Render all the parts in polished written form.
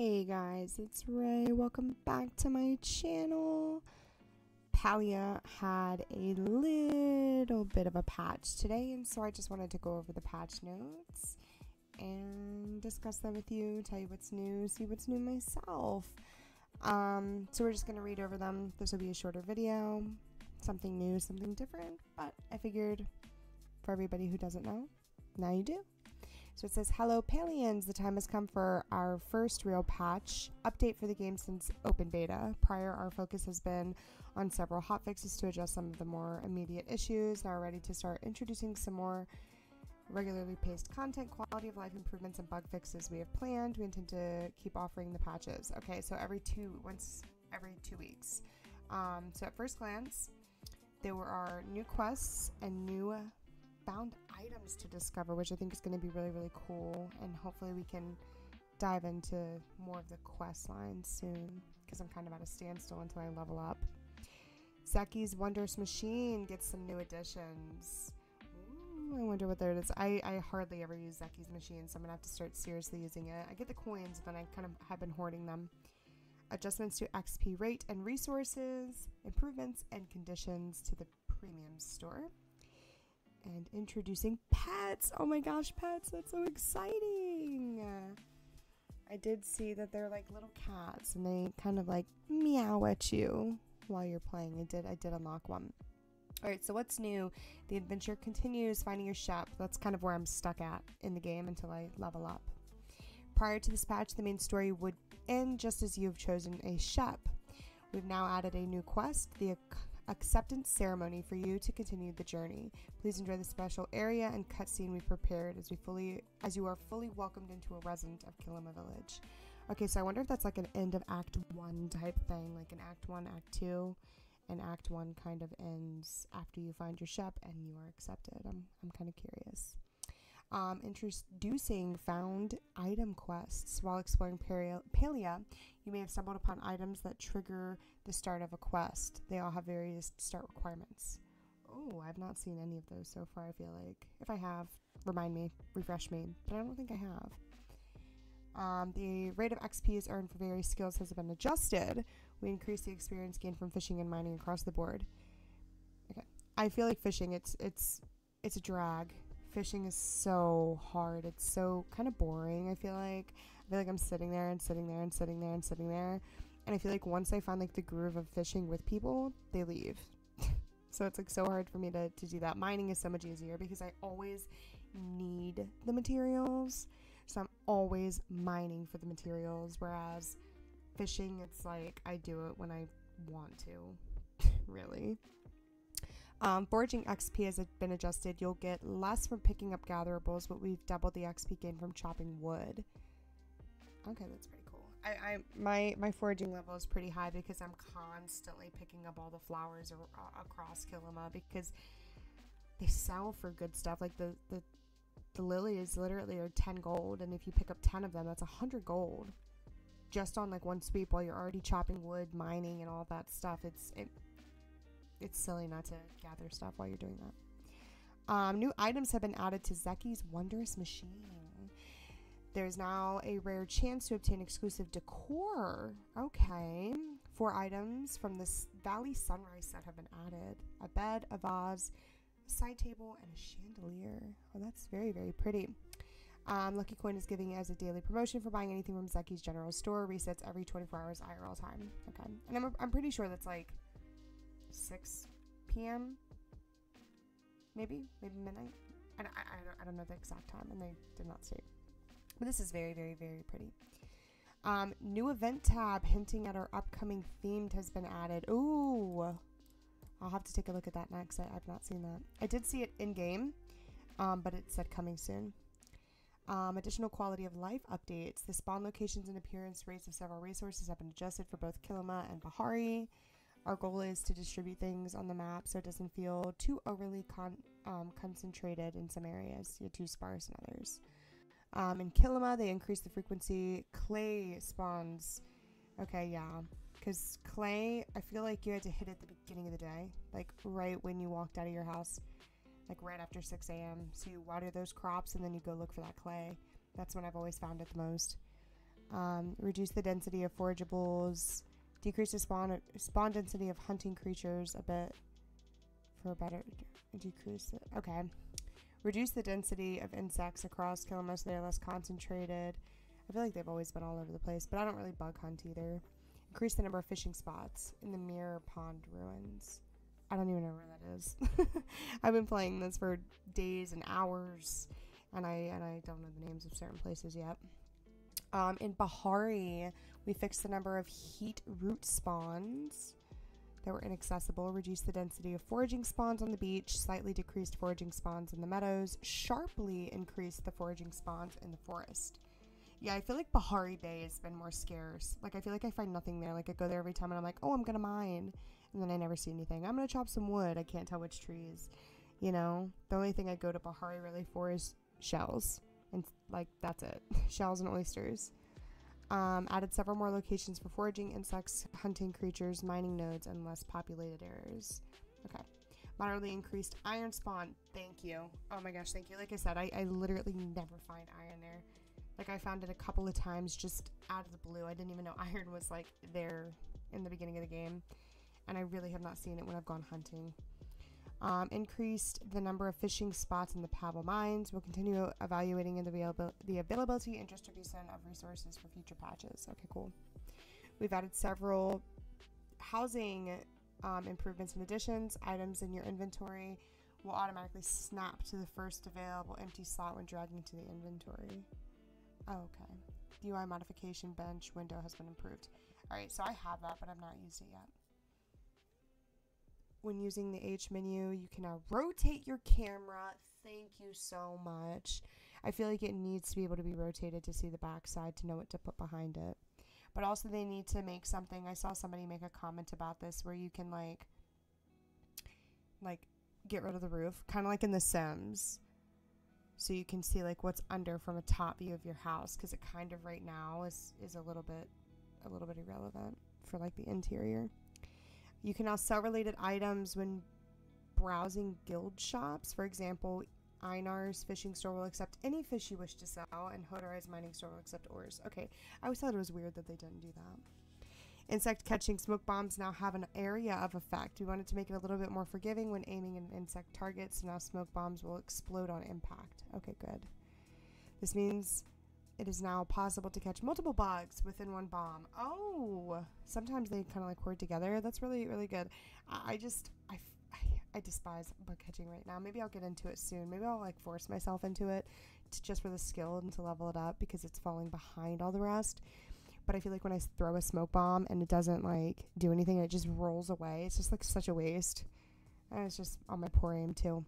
Hey guys, it's Ray. Welcome back to my channel. Palia had a little bit of a patch today, and so I just wanted to go over the patch notes and discuss them with you, tell you what's new, see what's new myself. So we're just going to read over them. This will be a shorter video, something new, something different, but I figured for everybody who doesn't know, now you do. So it says, hello Palians, the time has come for our first real patch update for the game since open beta. Prior, our focus has been on several hotfixes to address some of the more immediate issues. Now we're ready to start introducing some more regularly paced content, quality of life improvements, and bug fixes we have planned. We intend to keep offering the patches. Okay, so once every 2 weeks. So at first glance, there are new quests and new found items to discover, which I think is going to be really, really cool, and hopefully we can dive into more of the quest lines soon, because I'm kind of at a standstill until I level up. Zeki's Wondrous Machine gets some new additions. Ooh, I wonder what there is. I hardly ever use Zeki's Machine, so I'm going to have to start seriously using it. I get the coins, but I kind of have been hoarding them. Adjustments to XP rate and resources, improvements and conditions to the premium store. And introducing pets. Oh my gosh, pets, that's so exciting. I did see that they're like little cats and they kind of like meow at you while you're playing. I did unlock one. Alright, so what's new? The adventure continues, finding your shop. That's kind of where I'm stuck at in the game until I level up. Prior to this patch, the main story would end just as you've chosen a shop. We've now added a new quest, the acceptance ceremony, for you to continue the journey. Please enjoy the special area and cutscene we prepared as you are fully welcomed into a resident of Kilima Village. Okay, so I wonder if that's like an end of Act 1 type thing, like an Act 1, Act 2, and Act 1 kind of ends after you find your shop and you are accepted. I'm kind of curious. Introducing found item quests. While exploring Palia, you may have stumbled upon items that trigger the start of a quest. They all have various start requirements. Oh, I've not seen any of those so far, I feel like. If I have, remind me, refresh me, but I don't think I have. The rate of XP earned for various skills has been adjusted. We increase the experience gained from fishing and mining across the board. Okay, I feel like fishing, it's a drag. Fishing is so hard. It's so kind of boring. I feel like I'm sitting there and sitting there and sitting there and sitting there, and I feel like once I find like the groove of fishing with people, they leave. So it's like so hard for me to do that. Mining is so much easier because I always need the materials, so I'm always mining for the materials, whereas fishing, it's like I do it when I want to. Really. Foraging XP has been adjusted. You'll get less from picking up gatherables, but we've doubled the XP gain from chopping wood. Okay, that's pretty cool. My foraging level is pretty high because I'm constantly picking up all the flowers across Kilima because they sell for good stuff. Like the lilies literally are 10 gold, and if you pick up 10 of them, that's 100 gold just on like one sweep while you're already chopping wood, mining, and all that stuff. It's silly not to gather stuff while you're doing that. New items have been added to Zeki's Wondrous Machine. There's now a rare chance to obtain exclusive decor. Okay. 4 items from this Valley Sunrise set have been added. A bed, a vase, a side table, and a chandelier. Oh, that's very, very pretty. Lucky Coin is giving it as a daily promotion for buying anything from Zeki's General Store. Resets every 24 hours IRL time. Okay. And I'm pretty sure that's like 6 p.m. maybe midnight. I don't know the exact time, and they did not state. But this is very, very, very pretty. New event tab hinting at our upcoming themed has been added. Ooh, I'll have to take a look at that next. I've not seen that. I did see it in game, but it said coming soon. Additional quality of life updates. The spawn locations and appearance rates of several resources have been adjusted for both Kilima and Bahari. Our goal is to distribute things on the map so it doesn't feel too overly concentrated in some areas, yet too sparse in others. In Kilima, they increase the frequency. Clay spawns. Okay, yeah. Because clay, I feel like you had to hit it at the beginning of the day. Like right when you walked out of your house. Like right after 6 a.m. So you water those crops and then you go look for that clay. That's when I've always found it the most. Reduce the density of forageables. Decrease the spawn density of hunting creatures a bit for a better decrease it. Okay. Reduce the density of insects across, kill them most they're less concentrated. I feel like they've always been all over the place, but I don't really bug hunt either. Increase the number of fishing spots in the Mirror Pond ruins. I don't even know where that is. I've been playing this for days and hours, and I don't know the names of certain places yet. In Bahari, we fixed the number of heat root spawns that were inaccessible, reduced the density of foraging spawns on the beach, slightly decreased foraging spawns in the meadows, sharply increased the foraging spawns in the forest. Yeah, I feel like Bahari Bay has been more scarce. Like, I feel like I find nothing there. Like, I go there every time and I'm like, oh, I'm gonna mine. And then I never see anything. I'm gonna chop some wood. I can't tell which trees. You know? The only thing I go to Bahari really for is shells. And, like, that's it. Shells and oysters. Added several more locations for foraging insects, hunting creatures, mining nodes, and less populated areas. Okay. Moderately increased iron spawn. Thank you. Oh my gosh, thank you. Like I said, I literally never find iron there. Like, I found it a couple of times just out of the blue. I didn't even know iron was, like, there in the beginning of the game. And I really have not seen it when I've gone hunting. Increased the number of fishing spots in the Pebble mines. We'll continue evaluating the availability and distribution of resources for future patches. Okay, cool. We've added several housing improvements and additions. Items in your inventory will automatically snap to the first available empty slot when dragging to the inventory. Oh, okay. UI modification bench window has been improved. Alright, so I have that, but I've not used it yet. When using the H menu, you can now rotate your camera. Thank you so much. I feel like it needs to be able to be rotated to see the backside to know what to put behind it. But also they need to make something. I saw somebody make a comment about this where you can like get rid of the roof, kind of like in The Sims. So you can see like what's under from a top view of your house, because it kind of right now is a little bit irrelevant for like the interior. You can now sell related items when browsing guild shops. For example, Einar's fishing store will accept any fish you wish to sell, and Hodorai's mining store will accept ores. Okay, I always thought it was weird that they didn't do that. Insect catching smoke bombs now have an area of effect. We wanted to make it a little bit more forgiving when aiming at insect targets. Now smoke bombs will explode on impact. Okay, good. This means it is now possible to catch multiple bugs within one bomb. Oh, sometimes they kind of like hoard together. That's really, really good. I despise bug catching right now. Maybe I'll get into it soon. Maybe I'll like force myself into it just for the skill and to level it up, because it's falling behind all the rest. But I feel like when I throw a smoke bomb and it doesn't like do anything, it just rolls away. It's just like such a waste. And it's just on my poor aim too.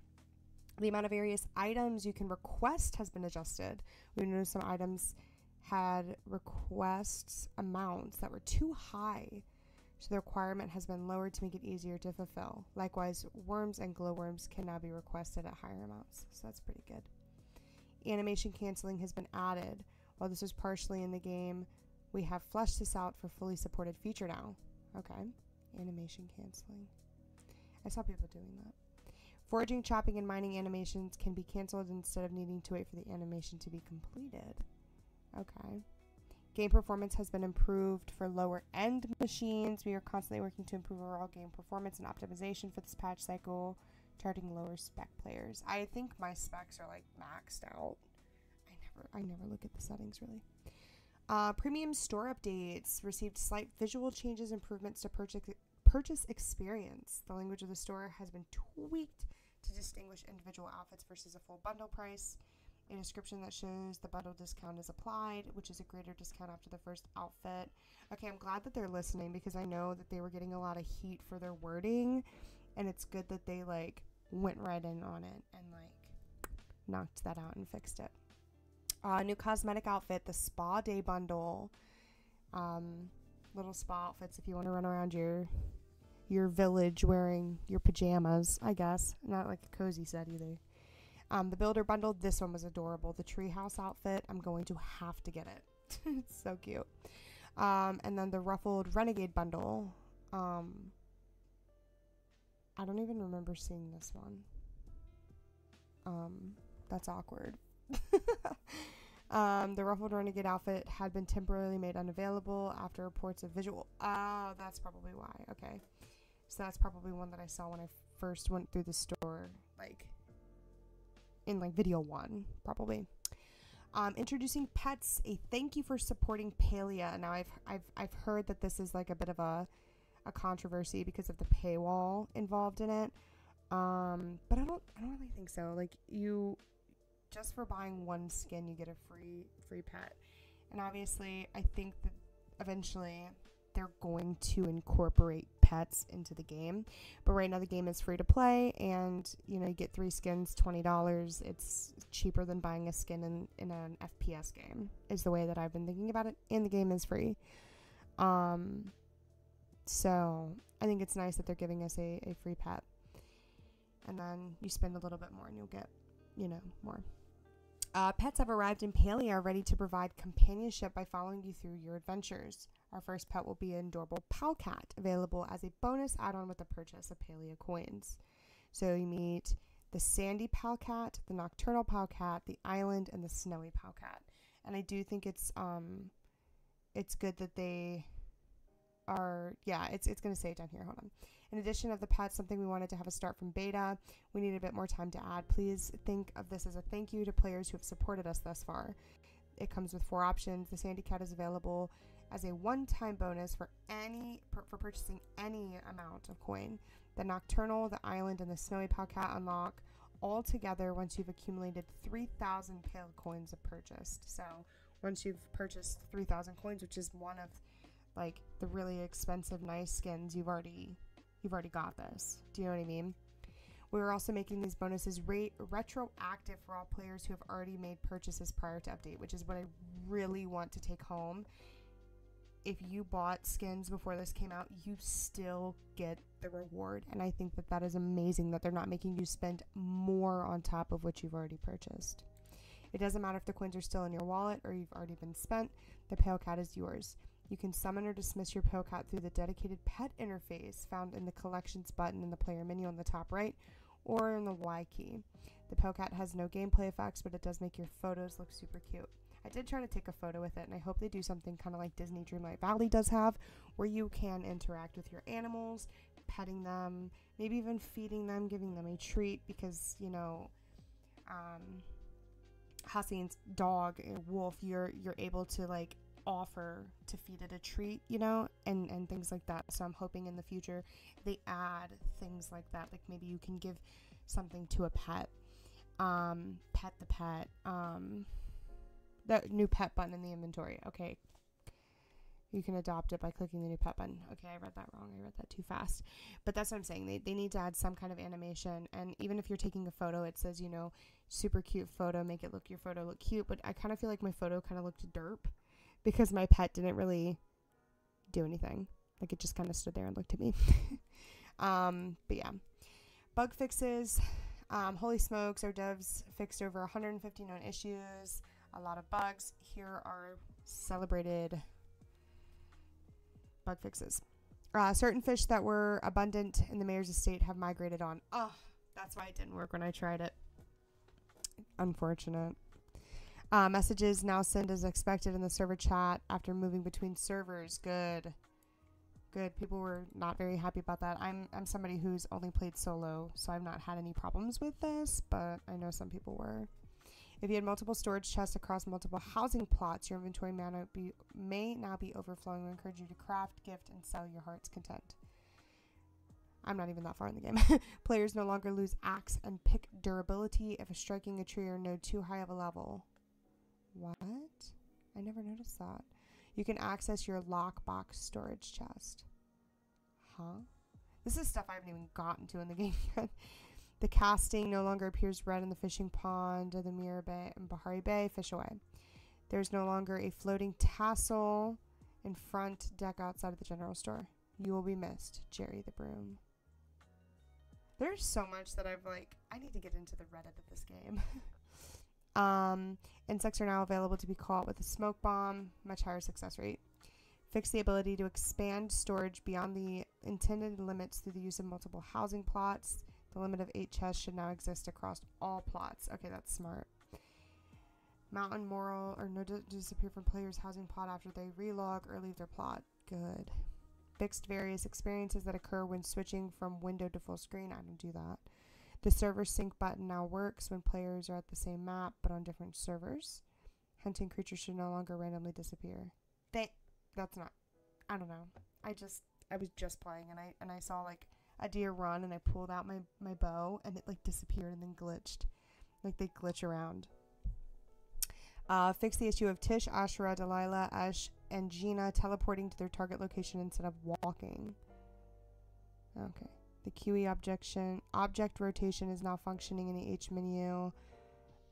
The amount of various items you can request has been adjusted. We noticed some items had requests amounts that were too high, so the requirement has been lowered to make it easier to fulfill. Likewise, worms and glowworms can now be requested at higher amounts, so that's pretty good. Animation canceling has been added. While this was partially in the game, we have fleshed this out for fully supported feature now. Okay, animation canceling. I saw people doing that. Foraging, chopping, and mining animations can be canceled instead of needing to wait for the animation to be completed. Okay. Game performance has been improved for lower-end machines. We are constantly working to improve overall game performance and optimization for this patch cycle, targeting lower spec players. I think my specs are like maxed out. I never look at the settings really. Premium store updates received slight visual changes, improvements to purchase experience. The language of the store has been tweaked to distinguish individual outfits versus a full bundle price. A description that shows the bundle discount is applied, which is a greater discount after the first outfit. Okay, I'm glad that they're listening, because I know that they were getting a lot of heat for their wording, and it's good that they like went right in on it and like knocked that out and fixed it. New cosmetic outfit, the spa day bundle. Little spa outfits if you want to run around your village wearing your pajamas, I guess. Not like a cozy set either. The builder bundle, this one was adorable. The treehouse outfit, I'm going to have to get it. It's so cute. And then the ruffled renegade bundle. I don't even remember seeing this one. That's awkward. The Ruffled Renegade outfit had been temporarily made unavailable after reports of visual. Oh, that's probably why. Okay. So that's probably one that I saw when I first went through the store, like in like video 1, probably. Introducing pets, a thank you for supporting Palia. Now I've heard that this is like a bit of a controversy because of the paywall involved in it. But I don't really think so. Like, you just for buying one skin you get a free pet. And obviously I think that eventually they're going to incorporate pets into the game. But right now the game is free to play, and you know, you get 3 skins, $20. It's cheaper than buying a skin in an FPS game, is the way that I've been thinking about it, and the game is free. So I think it's nice that they're giving us a free pet. And then you spend a little bit more and you'll get, you know, more. Pets have arrived in Palia, ready to provide companionship by following you through your adventures. Our first pet will be an adorable Pal Cat, available as a bonus add-on with the purchase of Palia coins. So you meet the Sandy Pal Cat, the Nocturnal Pal Cat, the Island, and the Snowy Pal Cat. And I do think it's good that they are, yeah, it's going to say it down here. Hold on. In addition of the pets, something we wanted to have a start from beta. We need a bit more time to add. Please think of this as a thank you to players who have supported us thus far. It comes with 4 options. The Sandy Cat is available as a one-time bonus for purchasing any amount of coin. The Nocturnal, the Island, and the Snowy Pal Cat unlock all together once you've accumulated 3,000 Pale coins of purchased. So once you've purchased 3,000 coins, which is one of like the really expensive nice skins, you've already got this. Do you know what I mean? We're also making these bonuses retroactive for all players who have already made purchases prior to update, which is what I really want to take home. If you bought skins before this came out, you still get the reward. And I think that that is amazing that they're not making you spend more on top of what you've already purchased. It doesn't matter if the coins are still in your wallet or you've already been spent. The Pale Cat is yours. You can summon or dismiss your Pale Cat through the dedicated pet interface found in the collections button in the player menu on the top right, or in the Y key. The Pale Cat has no gameplay effects, but it does make your photos look super cute. I did try to take a photo with it, and I hope they do something kind of like Disney Dreamlight Valley does have, where you can interact with your animals, petting them, maybe even feeding them, giving them a treat, because, you know, Hassein's dog, Wolf, you're able to, like, offer to feed it a treat, you know, and things like that. So I'm hoping in the future they add things like that, like maybe you can give something to a pet, pet the pet, the new pet button in the inventory. Okay, you can adopt it by clicking the new pet button. Okay, I read that wrong. I read that too fast. But that's what I'm saying. They need to add some kind of animation. And even if you're taking a photo, it says, you know, super cute photo, make it look, your photo look cute. But I kind of feel like my photo kind of looked derp because my pet didn't really do anything. Like, it just kind of stood there and looked at me. But yeah. Bug fixes. Holy smokes, our devs fixed over 150 known issues. A lot of bugs. Here are celebrated bug fixes. Certain fish that were abundant in the mayor's estate have migrated on. Oh, that's why it didn't work when I tried it. Unfortunate. Messages now send as expected in the server chat after moving between servers. Good. Good. People were not very happy about that. I'm somebody who's only played solo, so I've not had any problems with this, but I know some people were. If you had multiple storage chests across multiple housing plots, your inventory may now be overflowing. We encourage you to craft, gift, and sell your heart's content. I'm not even that far in the game. Players no longer lose axe and pick durability if striking a tree or node too high of a level. What? I never noticed that. You can access your lockbox storage chest. Huh? This is stuff I haven't even gotten to in the game yet. The casting no longer appears red in the fishing pond of the Mirror Bay and Bahari Bay. Fish away. There's no longer a floating tassel in front deck outside of the general store. You will be missed, Jerry the Broom. There's so much that I need to get into the Reddit of this game. Insects are now available to be caught with a smoke bomb, much higher success rate. Fix the ability to expand storage beyond the intended limits through the use of multiple housing plots. The limit of 8 chests should now exist across all plots. Okay, that's smart. Mountain moral or no disappear from players' housing plot after they relog or leave their plot. Good. Fixed various experiences that occur when switching from window to full screen. I don't do that. The server sync button now works when players are at the same map but on different servers. Hunting creatures should no longer randomly disappear. That's not. I don't know. I was just playing and I saw like a deer run and I pulled out my bow and it like disappeared and then glitched. Like they glitch around. Fix the issue of Tish, Ashura, Delilah, Ash, and Gina teleporting to their target location instead of walking. Okay. The QE object rotation is now functioning in the H menu.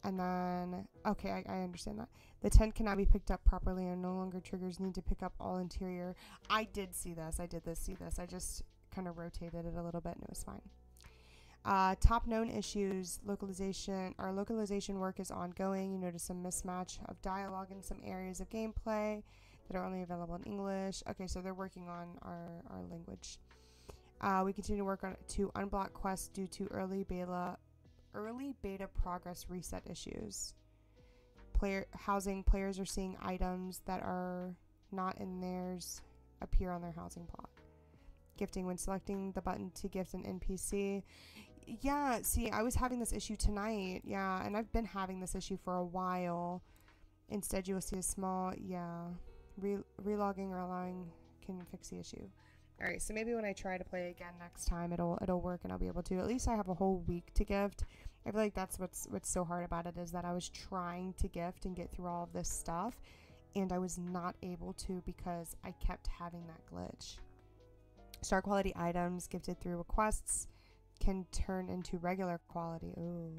And then, okay, I understand that. The tent cannot be picked up properly and no longer triggers need to pick up all interior. I did see this. I just kind of rotated it a little bit and it was fine. Top known issues, localization work is ongoing. You notice some mismatch of dialogue in some areas of gameplay that are only available in English. Okay, so they're working on our language. We continue to work to unblock quests due to early beta progress reset issues. Players are seeing items that are not in theirs appear on their housing plot. Gifting when selecting the button to gift an NPC. Yeah, see, I was having this issue tonight. Yeah, and I've been having this issue for a while. Instead, you will see a small, relogging or allowing can fix the issue. All right, so maybe when I try to play again next time, it'll work and I'll be able to. At least I have a whole week to gift. I feel like that's what's so hard about it is that I was trying to gift and get through all of this stuff, and I was not able to because I kept having that glitch. Star quality items gifted through requests can turn into regular quality. Ooh.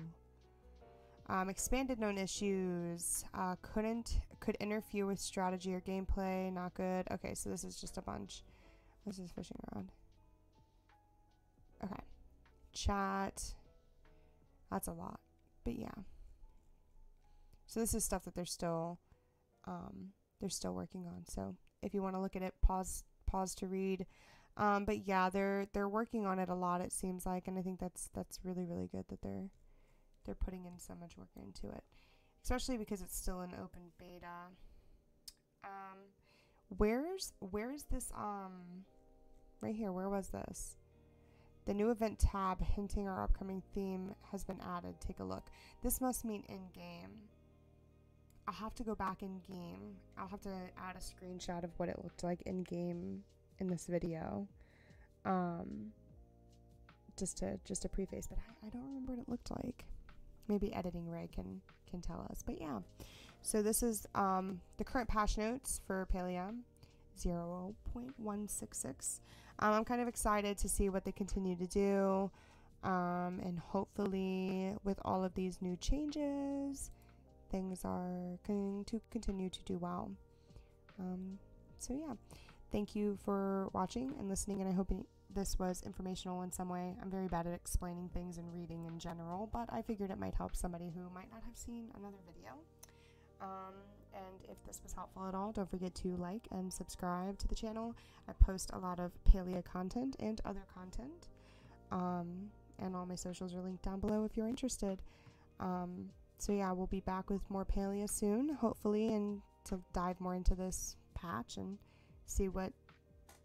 Expanded known issues could interfere with strategy or gameplay. Not good. Okay, so this is just a bunch. This is fishing rod. Okay. Chat. That's a lot. But yeah. So this is stuff that they're still working on. So if you want to look at it, pause to read. But yeah, they're working on it a lot, it seems like, and I think that's really, really good that they're putting in so much work into it, especially because it's still an open beta. Where is this right here? Where was this? The new event tab hinting our upcoming theme has been added. Take a look. This must mean in game. I'll have to go back in game. I'll have to add a screenshot of what it looked like in game in this video, just to preface, but I don't remember what it looked like. Maybe editing Ray can tell us. But yeah, so this is the current patch notes for Palia 0.166. I'm kind of excited to see what they continue to do, and hopefully with all of these new changes, things are going to continue to do well. So yeah. Thank you for watching and listening, and I hope this was informational in some way. I'm very bad at explaining things and reading in general, but I figured it might help somebody who might not have seen another video. And if this was helpful at all, don't forget to like and subscribe to the channel. I post a lot of Palia content and other content, and all my socials are linked down below if you're interested. So yeah, we'll be back with more Palia soon, hopefully, and to dive more into this patch and see what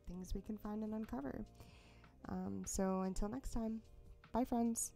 things we can find and uncover. So until next time, bye friends.